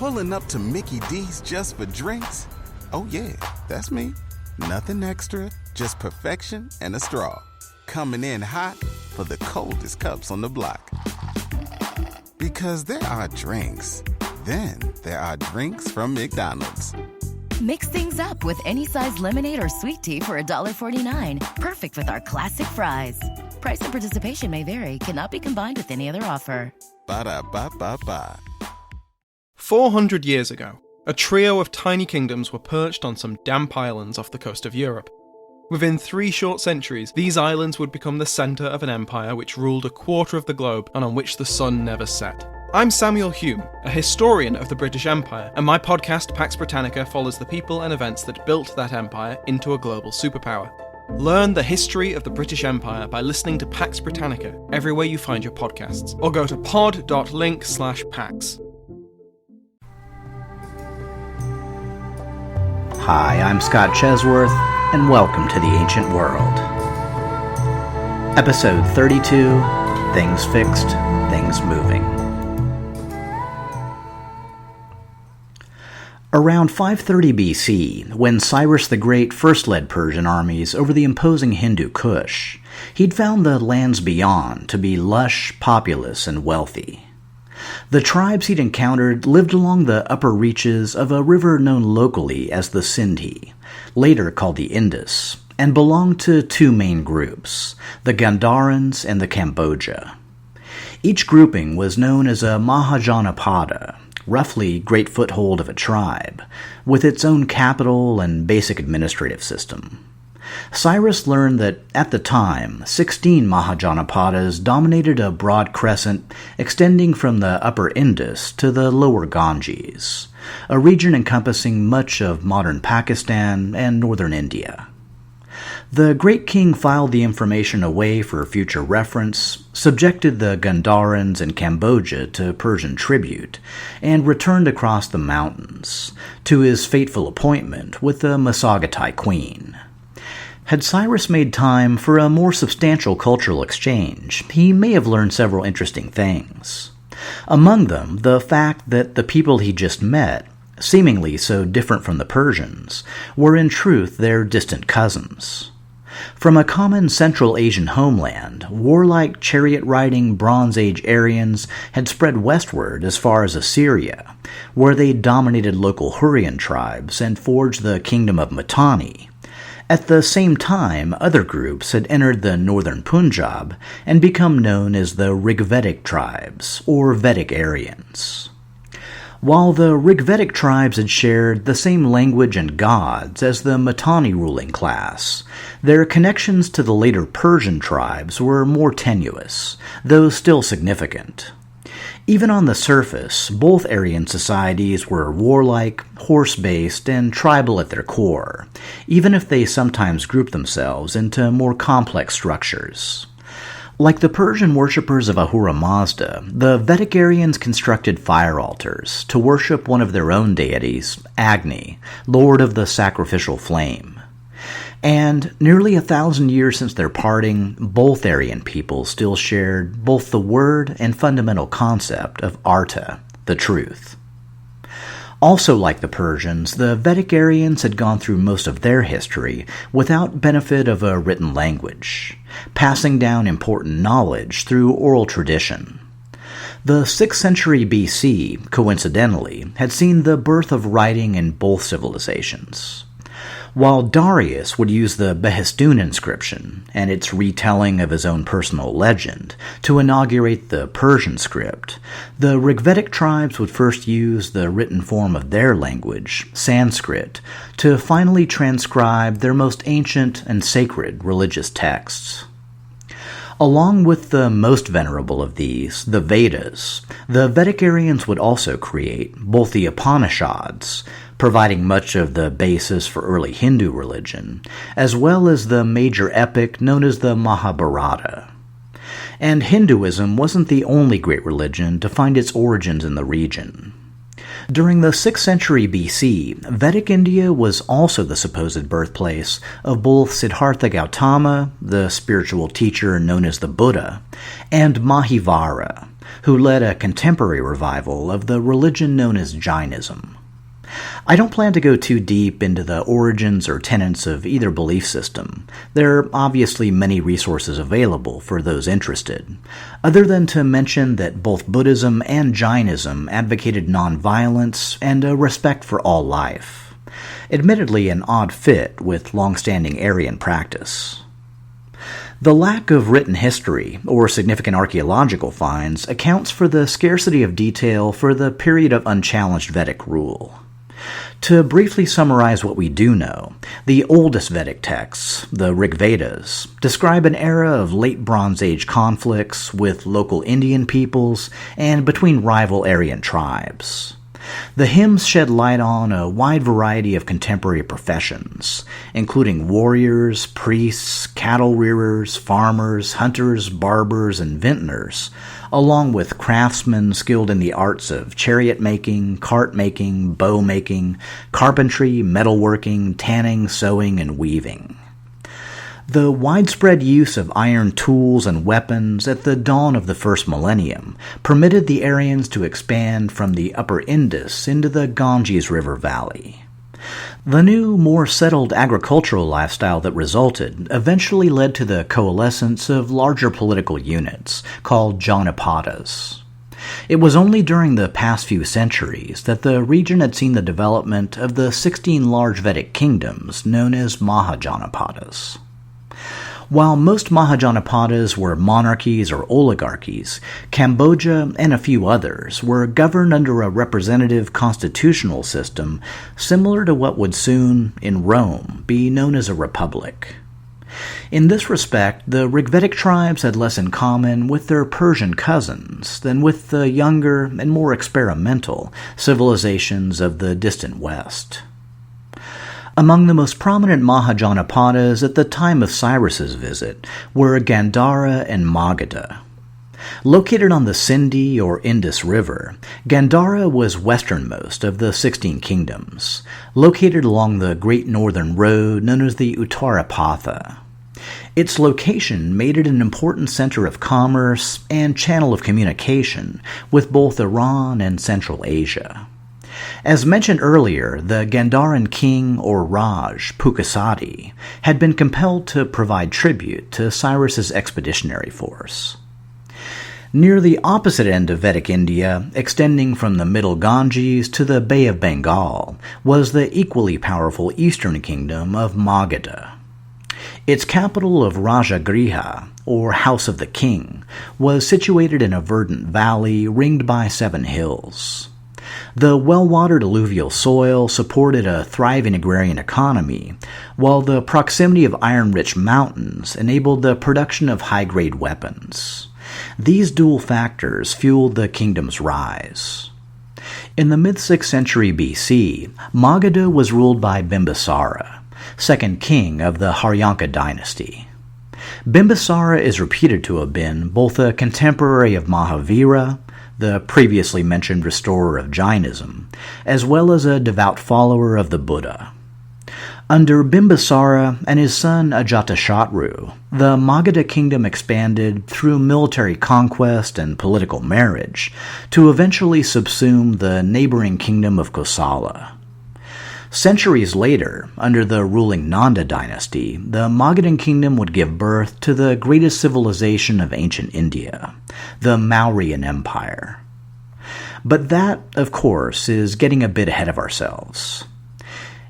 Pulling up to Mickey D's just for drinks? Oh yeah, that's me. Nothing extra, just perfection and a straw. Coming in hot for the coldest cups on the block. Because there are drinks. Then there are drinks from McDonald's. Mix things up with any size lemonade or sweet tea for $1.49. Perfect with our classic fries. Price and participation may vary. Cannot be combined with any other offer. Ba-da-ba-ba-ba. 400 years ago, a trio of tiny kingdoms were perched on some damp islands off the coast of Europe. Within 3 short centuries, these islands would become the centre of an empire which ruled a quarter of the globe and on which the sun never set. I'm Samuel Hume, a historian of the British Empire, and my podcast Pax Britannica follows the people and events that built that empire into a global superpower. Learn the history of the British Empire by listening to Pax Britannica everywhere you find your podcasts, or go to pod.link/pax. Hi, I'm Scott Chesworth, and welcome to the Ancient World. Episode 32, Things Fixed, Things Moving. Around 530 BC, when Cyrus the Great first led Persian armies over the imposing Hindu Kush, he'd found the lands beyond to be lush, populous, and wealthy. The tribes he'd encountered lived along the upper reaches of a river known locally as the Sindhi, later called the Indus, and belonged to 2 main groups, the Gandharans and the Kamboja. Each grouping was known as a Mahajanapada, roughly great foothold of a tribe, with its own capital and basic administrative system. Cyrus learned that, at the time, 16 Mahajanapadas dominated a broad crescent extending from the upper Indus to the lower Ganges, a region encompassing much of modern Pakistan and northern India. The great king filed the information away for future reference, subjected the Gandharans and Cambodia to Persian tribute, and returned across the mountains, to his fateful appointment with the Massagetai queen. Had Cyrus made time for a more substantial cultural exchange, he may have learned several interesting things. Among them, the fact that the people he just met, seemingly so different from the Persians, were in truth their distant cousins. From a common Central Asian homeland, warlike chariot-riding Bronze Age Aryans had spread westward as far as Assyria, where they dominated local Hurrian tribes and forged the kingdom of Mitanni. At the same time, other groups had entered the northern Punjab and become known as the Rigvedic tribes, or Vedic Aryans. While the Rigvedic tribes had shared the same language and gods as the Mitanni ruling class, their connections to the later Persian tribes were more tenuous, though still significant. Even on the surface, both Aryan societies were warlike, horse-based, and tribal at their core, even if they sometimes grouped themselves into more complex structures. Like the Persian worshippers of Ahura Mazda, the Vedic Aryans constructed fire altars to worship one of their own deities, Agni, lord of the sacrificial flame. And nearly 1,000 years since their parting, both Aryan peoples still shared both the word and fundamental concept of Arta, the truth. Also like the Persians, the Vedic Aryans had gone through most of their history without benefit of a written language, passing down important knowledge through oral tradition. The 6th century BC, coincidentally, had seen the birth of writing in both civilizations. While Darius would use the Behistun inscription and its retelling of his own personal legend to inaugurate the Persian script, the Rigvedic tribes would first use the written form of their language, Sanskrit, to finally transcribe their most ancient and sacred religious texts. Along with the most venerable of these, the Vedas, the Vedic Aryans would also create both the Upanishads, providing much of the basis for early Hindu religion, as well as the major epic known as the Mahabharata. And Hinduism wasn't the only great religion to find its origins in the region. During the 6th century BC, Vedic India was also the supposed birthplace of both Siddhartha Gautama, the spiritual teacher known as the Buddha, and Mahivara, who led a contemporary revival of the religion known as Jainism. I don't plan to go too deep into the origins or tenets of either belief system. There are obviously many resources available for those interested, other than to mention that both Buddhism and Jainism advocated nonviolence and a respect for all life. Admittedly an odd fit with long-standing Aryan practice. The lack of written history or significant archaeological finds accounts for the scarcity of detail for the period of unchallenged Vedic rule. To briefly summarize what we do know, the oldest Vedic texts, the Rigvedas, describe an era of late Bronze Age conflicts with local Indian peoples and between rival Aryan tribes. The hymns shed light on a wide variety of contemporary professions, including warriors, priests, cattle rearers, farmers, hunters, barbers, and vintners, along with craftsmen skilled in the arts of chariot making, cart making, bow making, carpentry, metalworking, tanning, sewing, and weaving. The widespread use of iron tools and weapons at the dawn of the first millennium permitted the Aryans to expand from the upper Indus into the Ganges River Valley. The new, more settled agricultural lifestyle that resulted eventually led to the coalescence of larger political units, called Janapadas. It was only during the past few centuries that the region had seen the development of the 16 large Vedic kingdoms known as Mahajanapadas. While most Mahajanapadas were monarchies or oligarchies, Cambodia and a few others were governed under a representative constitutional system similar to what would soon, in Rome, be known as a republic. In this respect, the Rigvedic tribes had less in common with their Persian cousins than with the younger and more experimental civilizations of the distant West. Among the most prominent Mahajanapadas at the time of Cyrus's visit were Gandhara and Magadha. Located on the Sindhi or Indus River, Gandhara was westernmost of the 16 kingdoms, located along the Great Northern Road known as the Uttarapatha. Its location made it an important center of commerce and channel of communication with both Iran and Central Asia. As mentioned earlier, the Gandharan king or Raj, Pukasati, had been compelled to provide tribute to Cyrus's expeditionary force. Near the opposite end of Vedic India, extending from the middle Ganges to the Bay of Bengal, was the equally powerful eastern kingdom of Magadha. Its capital of Rajagriha, or House of the King, was situated in a verdant valley ringed by 7 hills. The well-watered alluvial soil supported a thriving agrarian economy, while the proximity of iron-rich mountains enabled the production of high-grade weapons. These dual factors fueled the kingdom's rise. In the mid-6th century BC, Magadha was ruled by Bimbisara, second king of the Haryanka dynasty. Bimbisara is reputed to have been both a contemporary of Mahavira, the previously mentioned restorer of Jainism, as well as a devout follower of the Buddha. Under Bimbisara and his son Ajatashatru, the Magadha kingdom expanded through military conquest and political marriage to eventually subsume the neighboring kingdom of Kosala. Centuries later, under the ruling Nanda dynasty, the Magadhan kingdom would give birth to the greatest civilization of ancient India, the Mauryan Empire. But that, of course, is getting a bit ahead of ourselves.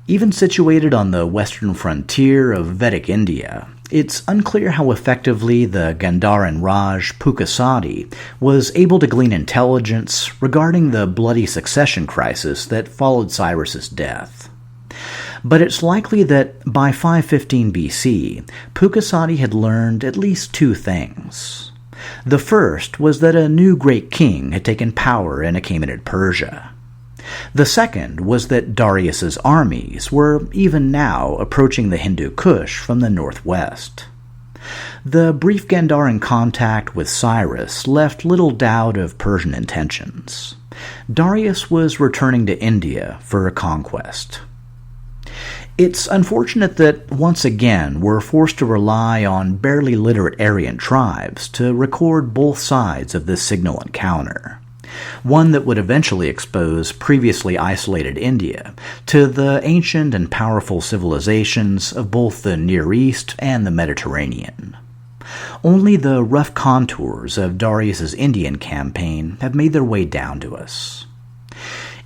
Even situated on the western frontier of Vedic India, it's unclear how effectively the Gandharan Raj Pukasati was able to glean intelligence regarding the bloody succession crisis that followed Cyrus's death. But it's likely that by 515 BC, Pukasati had learned at least 2 things. The first was that a new great king had taken power in Achaemenid Persia. The second was that Darius's armies were even now approaching the Hindu Kush from the northwest. The brief Gandharan contact with Cyrus left little doubt of Persian intentions. Darius was returning to India for a conquest. It's unfortunate that, once again, we're forced to rely on barely literate Aryan tribes to record both sides of this signal encounter, one that would eventually expose previously isolated India to the ancient and powerful civilizations of both the Near East and the Mediterranean. Only the rough contours of Darius's Indian campaign have made their way down to us.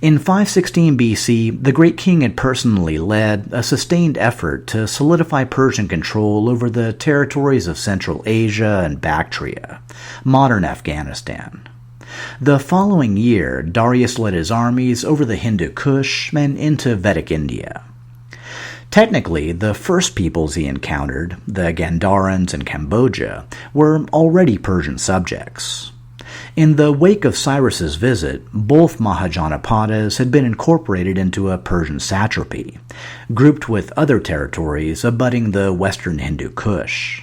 In 516 BC, the great king had personally led a sustained effort to solidify Persian control over the territories of Central Asia and Bactria, modern Afghanistan. The following year, Darius led his armies over the Hindu Kush and into Vedic India. Technically, the first peoples he encountered, the Gandharans in Cambodia, were already Persian subjects. In the wake of Cyrus's visit, both Mahajanapadas had been incorporated into a Persian satrapy, grouped with other territories abutting the western Hindu Kush.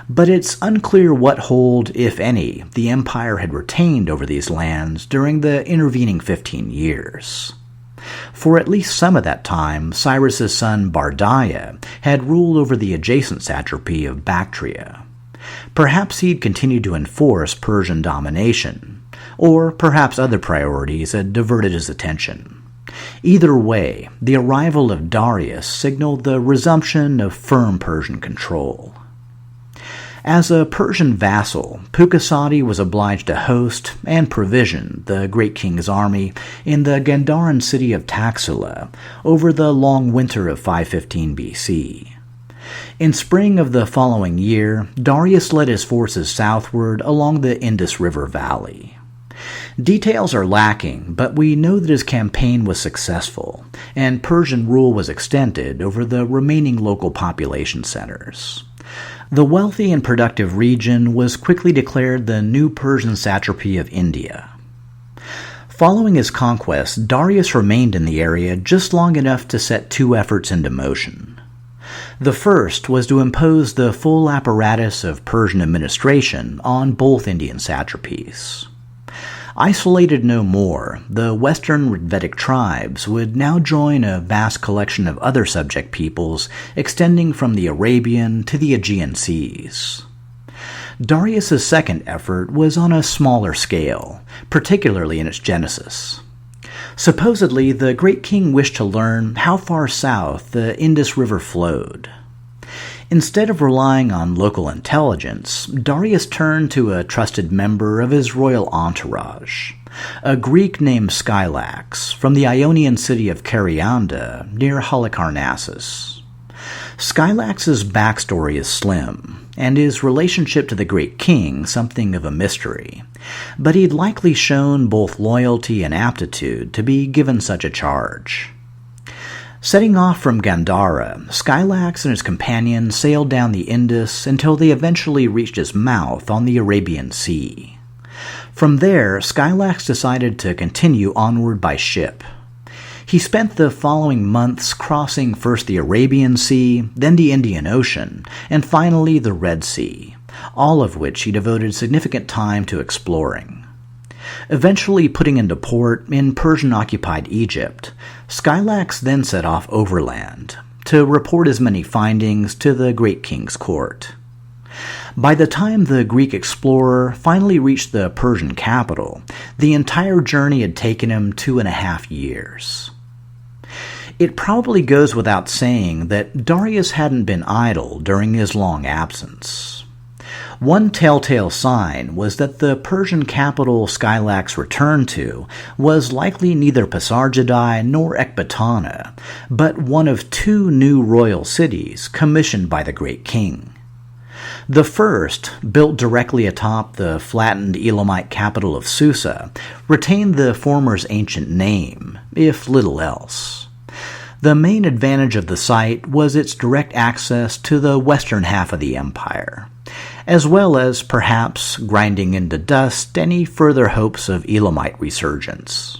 But it's unclear what hold, if any, the empire had retained over these lands during the intervening 15 years. For at least some of that time, Cyrus's son Bardiya had ruled over the adjacent satrapy of Bactria. Perhaps he'd continued to enforce Persian domination, or perhaps other priorities had diverted his attention. Either way, the arrival of Darius signaled the resumption of firm Persian control. As a Persian vassal, Pukasati was obliged to host and provision the great king's army in the Gandharan city of Taxila over the long winter of 515 BC. In spring of the following year, Darius led his forces southward along the Indus River Valley. Details are lacking, but we know that his campaign was successful, and Persian rule was extended over the remaining local population centers. The wealthy and productive region was quickly declared the new Persian satrapy of India. Following his conquest, Darius remained in the area just long enough to set two efforts into motion. The first was to impose the full apparatus of Persian administration on both Indian satrapies. Isolated no more, the western Rigvedic tribes would now join a vast collection of other subject peoples extending from the Arabian to the Aegean seas. Darius's second effort was on a smaller scale, particularly in its genesis. Supposedly, the great king wished to learn how far south the Indus River flowed. Instead of relying on local intelligence, Darius turned to a trusted member of his royal entourage, a Greek named Skylax from the Ionian city of Karianda near Halicarnassus. Skylax's backstory is slim, and his relationship to the great king something of a mystery, but he'd likely shown both loyalty and aptitude to be given such a charge. Setting off from Gandhara, Skylax and his companion sailed down the Indus until they eventually reached its mouth on the Arabian Sea. From there, Skylax decided to continue onward by ship. He spent the following months crossing first the Arabian Sea, then the Indian Ocean, and finally the Red Sea, all of which he devoted significant time to exploring. Eventually putting into port in Persian-occupied Egypt, Skylax then set off overland to report his many findings to the great king's court. By the time the Greek explorer finally reached the Persian capital, the entire journey had taken him 2.5 years. It probably goes without saying that Darius hadn't been idle during his long absence. One telltale sign was that the Persian capital Skylax returned to was likely neither Pasargadae nor Ecbatana, but one of two new royal cities commissioned by the great king. The first, built directly atop the flattened Elamite capital of Susa, retained the former's ancient name, if little else. The main advantage of the site was its direct access to the western half of the empire, as well as, perhaps, grinding into dust any further hopes of Elamite resurgence.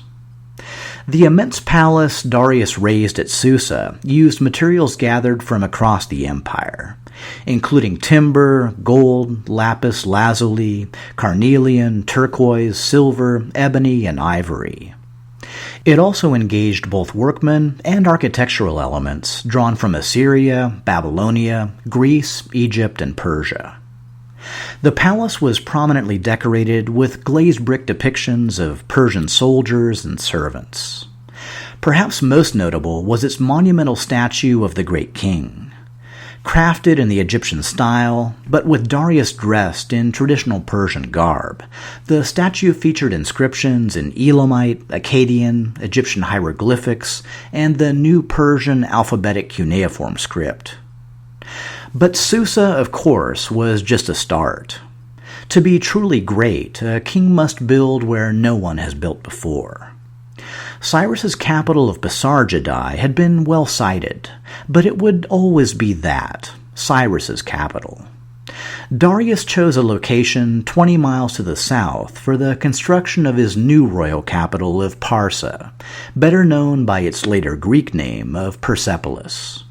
The immense palace Darius raised at Susa used materials gathered from across the empire, including timber, gold, lapis lazuli, carnelian, turquoise, silver, ebony, and ivory. It also engaged both workmen and architectural elements drawn from Assyria, Babylonia, Greece, Egypt, and Persia. The palace was prominently decorated with glazed brick depictions of Persian soldiers and servants. Perhaps most notable was its monumental statue of the great king. Crafted in the Egyptian style, but with Darius dressed in traditional Persian garb, the statue featured inscriptions in Elamite, Akkadian, Egyptian hieroglyphics, and the New Persian alphabetic cuneiform script. But Susa, of course, was just a start. To be truly great, a king must build where no one has built before. Cyrus's capital of Pasargadae had been well cited, but it would always be that, Cyrus's capital. Darius chose a location 20 miles to the south for the construction of his new royal capital of Parsa, better known by its later Greek name of Persepolis.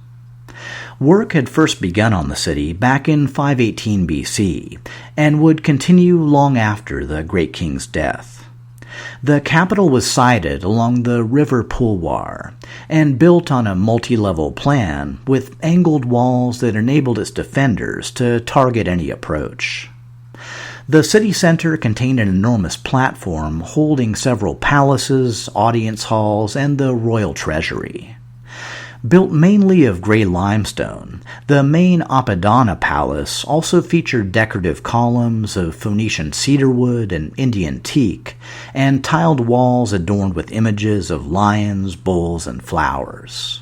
Work had first begun on the city back in 518 BC, and would continue long after the great king's death. The capital was sited along the river Pulwar, and built on a multi-level plan with angled walls that enabled its defenders to target any approach. The city center contained an enormous platform holding several palaces, audience halls, and the royal treasury. Built mainly of gray limestone, the main Apadana Palace also featured decorative columns of Phoenician cedarwood and Indian teak, and tiled walls adorned with images of lions, bulls, and flowers.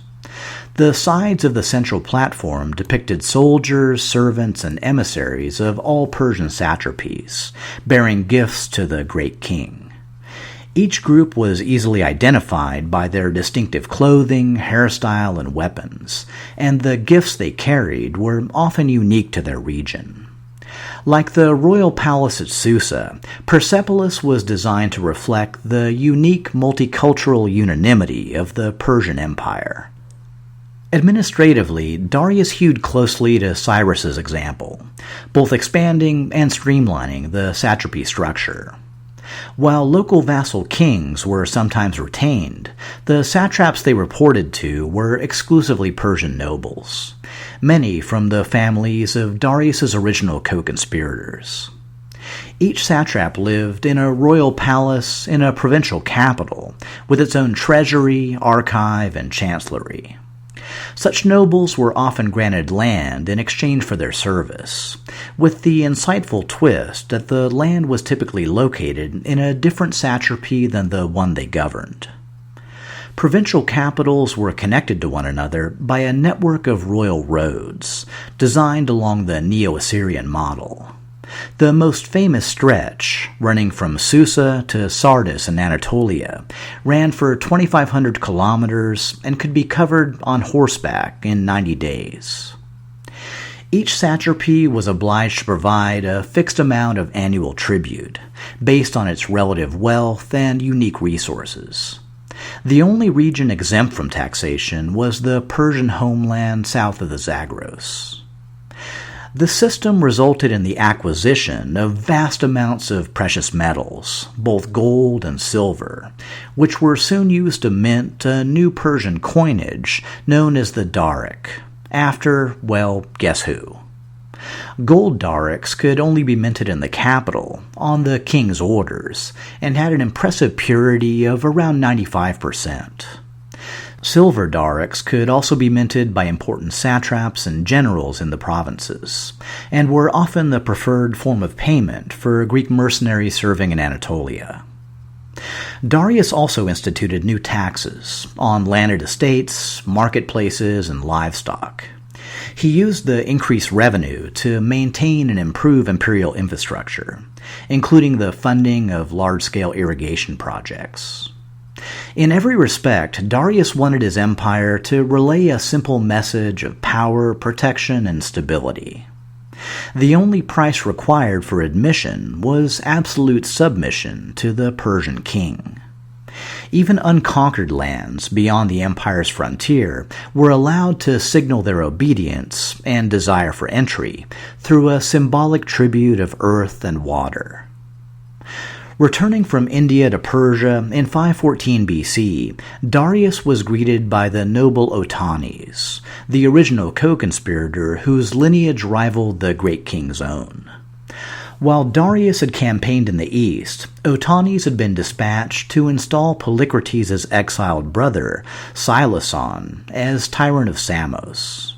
The sides of the central platform depicted soldiers, servants, and emissaries of all Persian satrapies, bearing gifts to the great king. Each group was easily identified by their distinctive clothing, hairstyle, and weapons, and the gifts they carried were often unique to their region. Like the royal palace at Susa, Persepolis was designed to reflect the unique multicultural unanimity of the Persian Empire. Administratively, Darius hewed closely to Cyrus's example, both expanding and streamlining the satrapy structure. While local vassal kings were sometimes retained, the satraps they reported to were exclusively Persian nobles, many from the families of Darius's original co-conspirators. Each satrap lived in a royal palace in a provincial capital, with its own treasury, archive, and chancellery. Such nobles were often granted land in exchange for their service, with the insightful twist that the land was typically located in a different satrapy than the one they governed. Provincial capitals were connected to one another by a network of royal roads, designed along the Neo-Assyrian model. The most famous stretch, running from Susa to Sardis in Anatolia, ran for 2,500 kilometers and could be covered on horseback in 90 days. Each satrapy was obliged to provide a fixed amount of annual tribute, based on its relative wealth and unique resources. The only region exempt from taxation was the Persian homeland south of the Zagros. The system resulted in the acquisition of vast amounts of precious metals, both gold and silver, which were soon used to mint a new Persian coinage known as the Daric, after, well, guess who? Gold Darics could only be minted in the capital, on the king's orders, and had an impressive purity of around 95%. Silver Darics could also be minted by important satraps and generals in the provinces, and were often the preferred form of payment for Greek mercenaries serving in Anatolia. Darius also instituted new taxes on landed estates, marketplaces, and livestock. He used the increased revenue to maintain and improve imperial infrastructure, including the funding of large-scale irrigation projects. In every respect, Darius wanted his empire to relay a simple message of power, protection, and stability. The only price required for admission was absolute submission to the Persian king. Even unconquered lands beyond the empire's frontier were allowed to signal their obedience and desire for entry through a symbolic tribute of earth and water. Returning from India to Persia in 514 BC, Darius was greeted by the noble Otanes, the original co-conspirator whose lineage rivaled the great king's own. While Darius had campaigned in the east, Otanes had been dispatched to install Polycrates' exiled brother, Silason, as tyrant of Samos.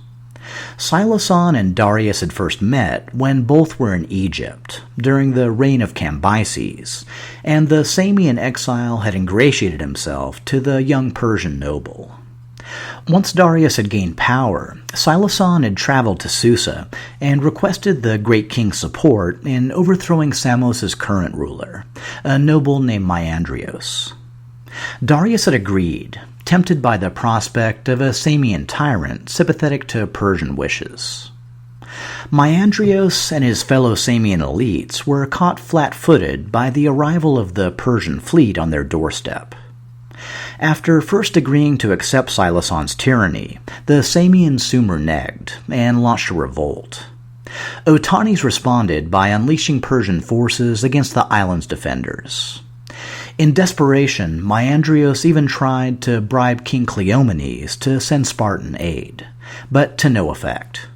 Silason and Darius had first met when both were in Egypt, during the reign of Cambyses, and the Samian exile had ingratiated himself to the young Persian noble. Once Darius had gained power, Silason had traveled to Susa and requested the great king's support in overthrowing Samos' current ruler, a noble named Maandrios. Darius had agreed, tempted by the prospect of a Samian tyrant sympathetic to Persian wishes. Maandrios and his fellow Samian elites were caught flat-footed by the arrival of the Persian fleet on their doorstep. After first agreeing to accept Silason's tyranny, the Samians soon reneged and launched a revolt. Otanes responded by unleashing Persian forces against the island's defenders. In desperation, Maandrios even tried to bribe King Cleomenes to send Spartan aid, but to no effect.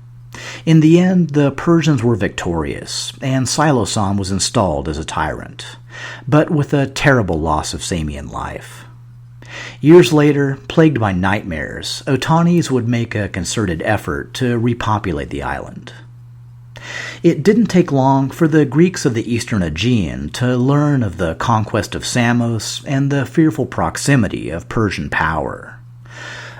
In the end, the Persians were victorious, and Silason was installed as a tyrant, but with a terrible loss of Samian life. Years later, plagued by nightmares, Otanes would make a concerted effort to repopulate the island. It didn't take long for the Greeks of the eastern Aegean to learn of the conquest of Samos and the fearful proximity of Persian power.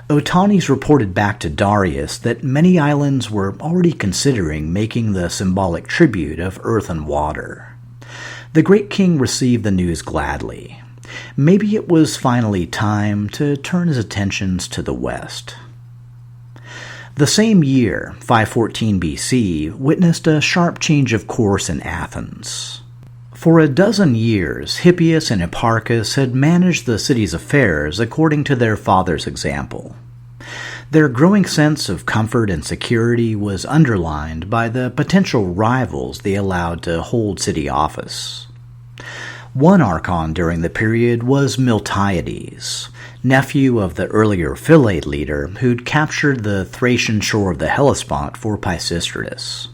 Otanes reported back to Darius that many islands were already considering making the symbolic tribute of earth and water. The great king received the news gladly. Maybe it was finally time to turn his attentions to the west. The same year, 514 BC, witnessed a sharp change of course in Athens. For a dozen years, Hippias and Hipparchus had managed the city's affairs according to their father's example. Their growing sense of comfort and security was underlined by the potential rivals they allowed to hold city office. One archon during the period was Miltiades, nephew of the earlier Philaid leader who'd captured the Thracian shore of the Hellespont for Pisistratus.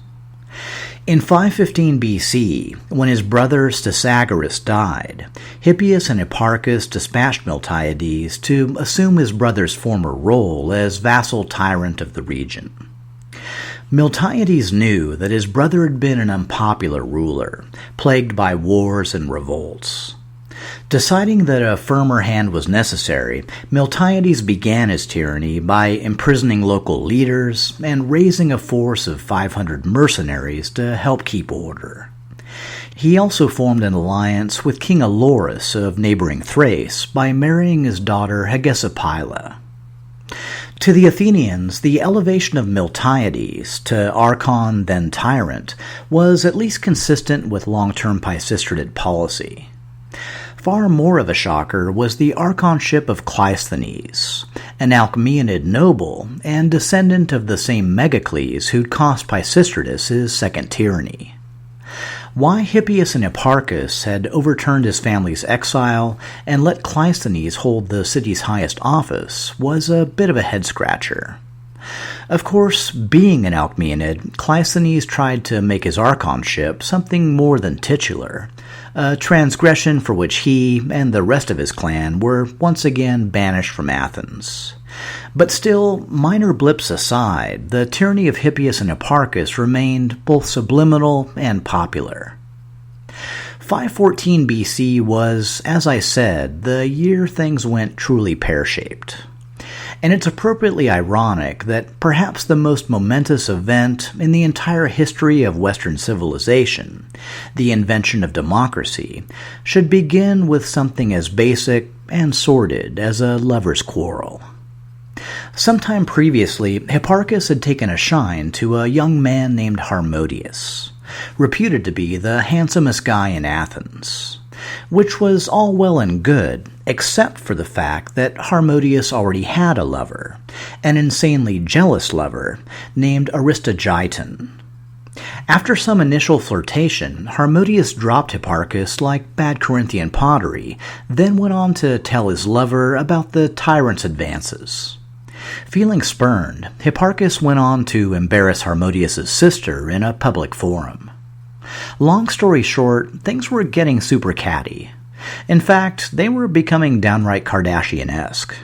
In 515 BC, when his brother Stysagoras died, Hippias and Hipparchus dispatched Miltiades to assume his brother's former role as vassal tyrant of the region. Miltiades knew that his brother had been an unpopular ruler, plagued by wars and revolts. Deciding that a firmer hand was necessary, Miltiades began his tyranny by imprisoning local leaders and raising a force of 500 mercenaries to help keep order. He also formed an alliance with King Alorus of neighboring Thrace by marrying his daughter Hegesippila. To the Athenians, the elevation of Miltiades to archon then tyrant was at least consistent with long-term Pisistratid policy. Far more of a shocker was the archonship of Cleisthenes, an Alcmaeonid noble and descendant of the same Megacles who'd cost Pisistratus his second tyranny. Why Hippias and Hipparchus had overturned his family's exile and let Cleisthenes hold the city's highest office was a bit of a head-scratcher. Of course, being an Alcmaeonid, Cleisthenes tried to make his archonship something more than titular, a transgression for which he and the rest of his clan were once again banished from Athens. But still, minor blips aside, the tyranny of Hippias and Hipparchus remained both subliminal and popular. 514 BC was, as I said, the year things went truly pear-shaped. And it's appropriately ironic that perhaps the most momentous event in the entire history of Western civilization, the invention of democracy, should begin with something as basic and sordid as a lover's quarrel. Sometime previously, Hipparchus had taken a shine to a young man named Harmodius, reputed to be the handsomest guy in Athens, which was all well and good, except for the fact that Harmodius already had a lover, an insanely jealous lover named Aristogeiton. After some initial flirtation, Harmodius dropped Hipparchus like bad Corinthian pottery, then went on to tell his lover about the tyrant's advances. Feeling spurned, Hipparchus went on to embarrass Harmodius' sister in a public forum. Long story short, things were getting super catty. In fact, they were becoming downright Kardashian-esque.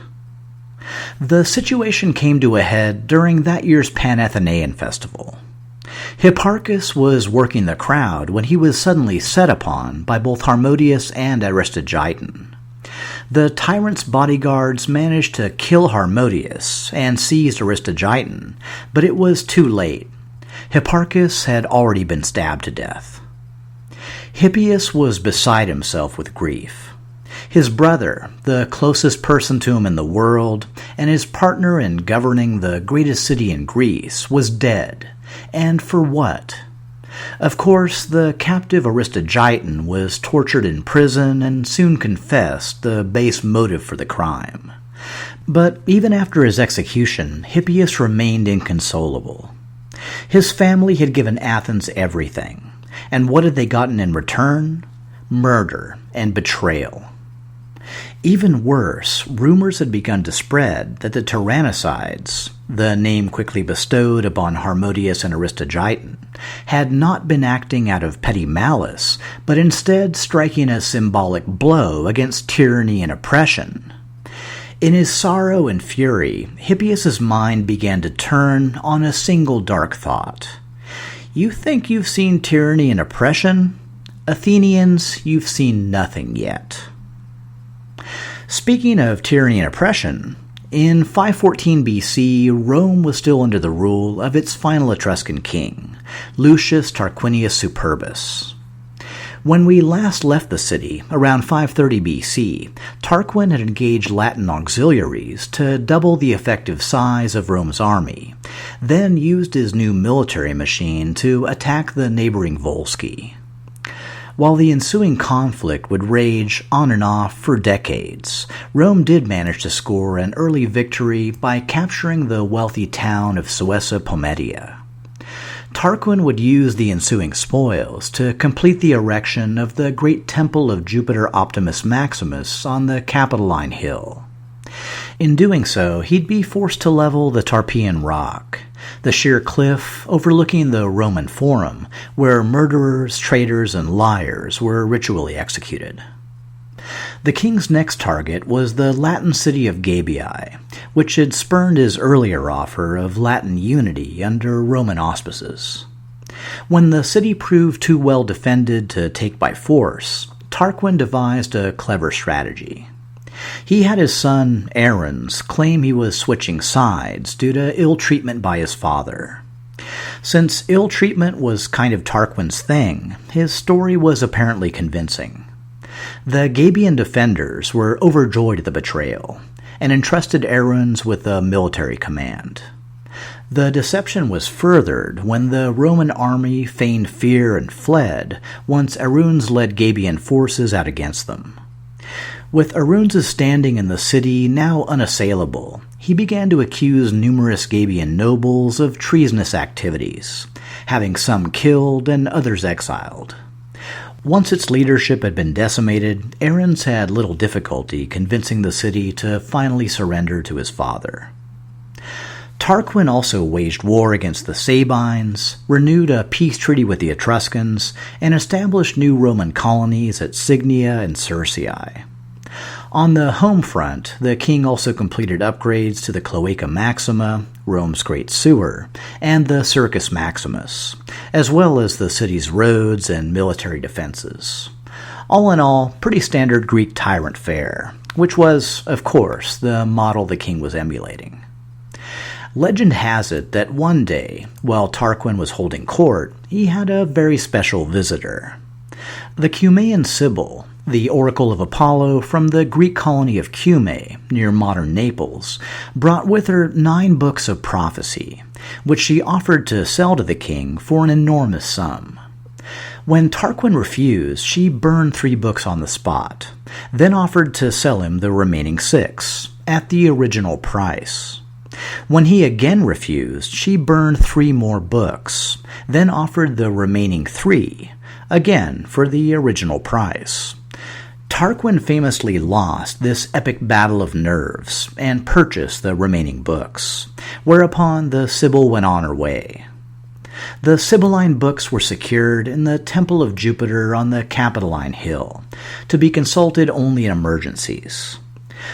The situation came to a head during that year's Pan-Athenaean festival. Hipparchus was working the crowd when he was suddenly set upon by both Harmodius and Aristogiton. The tyrant's bodyguards managed to kill Harmodius and seized Aristogiton, but it was too late. Hipparchus had already been stabbed to death. Hippias was beside himself with grief. His brother, the closest person to him in the world, and his partner in governing the greatest city in Greece, was dead. And for what? Of course, the captive Aristogiton was tortured in prison and soon confessed the base motive for the crime. But even after his execution, Hippias remained inconsolable. His family had given Athens everything, and what had they gotten in return? Murder and betrayal. Even worse, rumors had begun to spread that the tyrannicides, the name quickly bestowed upon Harmodius and Aristogiton, had not been acting out of petty malice, but instead striking a symbolic blow against tyranny and oppression. In his sorrow and fury, Hippias' mind began to turn on a single dark thought. You think you've seen tyranny and oppression? Athenians, you've seen nothing yet. Speaking of tyranny and oppression, in 514 BC, Rome was still under the rule of its final Etruscan king, Lucius Tarquinius Superbus. When we last left the city, around 530 BC, Tarquin had engaged Latin auxiliaries to double the effective size of Rome's army, then used his new military machine to attack the neighboring Volsci. While the ensuing conflict would rage on and off for decades, Rome did manage to score an early victory by capturing the wealthy town of Suessa Pometia. Tarquin would use the ensuing spoils to complete the erection of the great temple of Jupiter Optimus Maximus on the Capitoline Hill. In doing so, he'd be forced to level the Tarpeian Rock, the sheer cliff overlooking the Roman Forum, where murderers, traitors, and liars were ritually executed. The king's next target was the Latin city of Gabii, which had spurned his earlier offer of Latin unity under Roman auspices. When the city proved too well defended to take by force, Tarquin devised a clever strategy. He had his son, Aaron's, claim he was switching sides due to ill treatment by his father. Since ill treatment was kind of Tarquin's thing, his story was apparently convincing. The Gabian defenders were overjoyed at the betrayal, and entrusted Aaron's with a military command. The deception was furthered when the Roman army feigned fear and fled once Aaron's led Gabian forces out against them. With Aaron's standing in the city now unassailable, he began to accuse numerous Gabian nobles of treasonous activities, having some killed and others exiled. Once its leadership had been decimated, Aaron's had little difficulty convincing the city to finally surrender to his father. Tarquin also waged war against the Sabines, renewed a peace treaty with the Etruscans, and established new Roman colonies at Signia and Circeii. On the home front, the king also completed upgrades to the Cloaca Maxima, Rome's Great Sewer, and the Circus Maximus, as well as the city's roads and military defenses. All in all, pretty standard Greek tyrant fare, which was, of course, the model the king was emulating. Legend has it that one day, while Tarquin was holding court, he had a very special visitor. The Cumaean Sibyl, the oracle of Apollo from the Greek colony of Cumae, near modern Naples, brought with her 9 books of prophecy, which she offered to sell to the king for an enormous sum. When Tarquin refused, she burned 3 books on the spot, then offered to sell him the remaining 6, at the original price. When he again refused, she burned 3 more books, then offered the remaining 3, again for the original price. Tarquin famously lost this epic battle of nerves and purchased the remaining books, whereupon the Sibyl went on her way. The Sibylline books were secured in the Temple of Jupiter on the Capitoline Hill, to be consulted only in emergencies.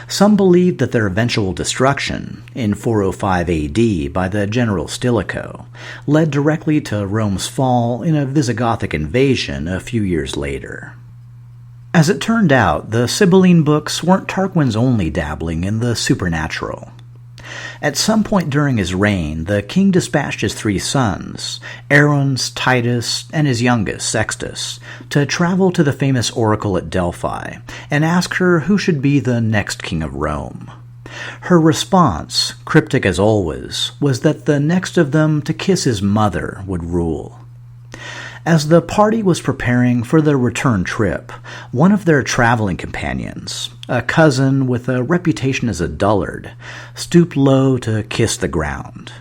Some believed that their eventual destruction, in 405 AD by the general Stilicho, led directly to Rome's fall in a Visigothic invasion a few years later. As it turned out, the Sibylline books weren't Tarquin's only dabbling in the supernatural. At some point during his reign, the king dispatched his 3 sons, Aaron's, Titus, and his youngest, Sextus, to travel to the famous oracle at Delphi and ask her who should be the next king of Rome. Her response, cryptic as always, was that the next of them to kiss his mother would rule. As the party was preparing for their return trip, one of their traveling companions, a cousin with a reputation as a dullard, stooped low to kiss the ground.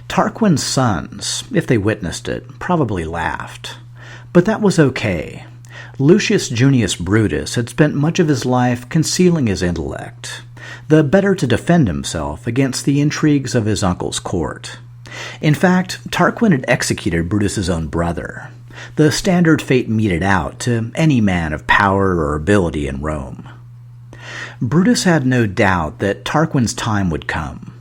Tarquin's sons, if they witnessed it, probably laughed. But that was okay. Lucius Junius Brutus had spent much of his life concealing his intellect, the better to defend himself against the intrigues of his uncle's court. In fact, Tarquin had executed Brutus's own brother, the standard fate meted out to any man of power or ability in Rome. Brutus had no doubt that Tarquin's time would come.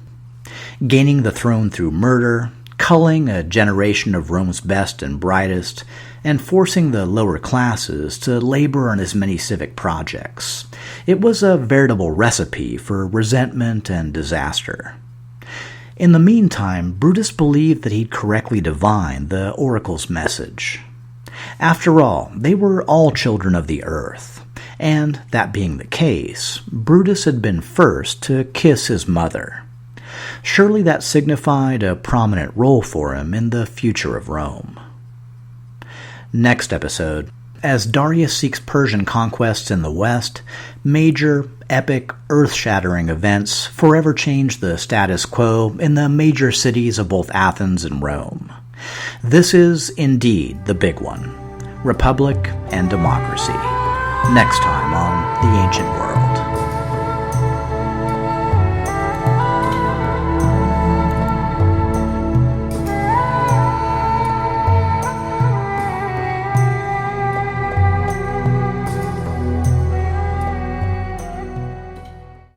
Gaining the throne through murder, culling a generation of Rome's best and brightest, and forcing the lower classes to labor on as many civic projects, it was a veritable recipe for resentment and disaster. In the meantime, Brutus believed that he'd correctly divined the oracle's message. After all, they were all children of the earth, and, that being the case, Brutus had been first to kiss his mother. Surely that signified a prominent role for him in the future of Rome. Next episode, as Darius seeks Persian conquests in the west, major, epic, earth-shattering events forever change the status quo in the major cities of both Athens and Rome. This is indeed the big one: Republic and Democracy. Next time on The Ancient World.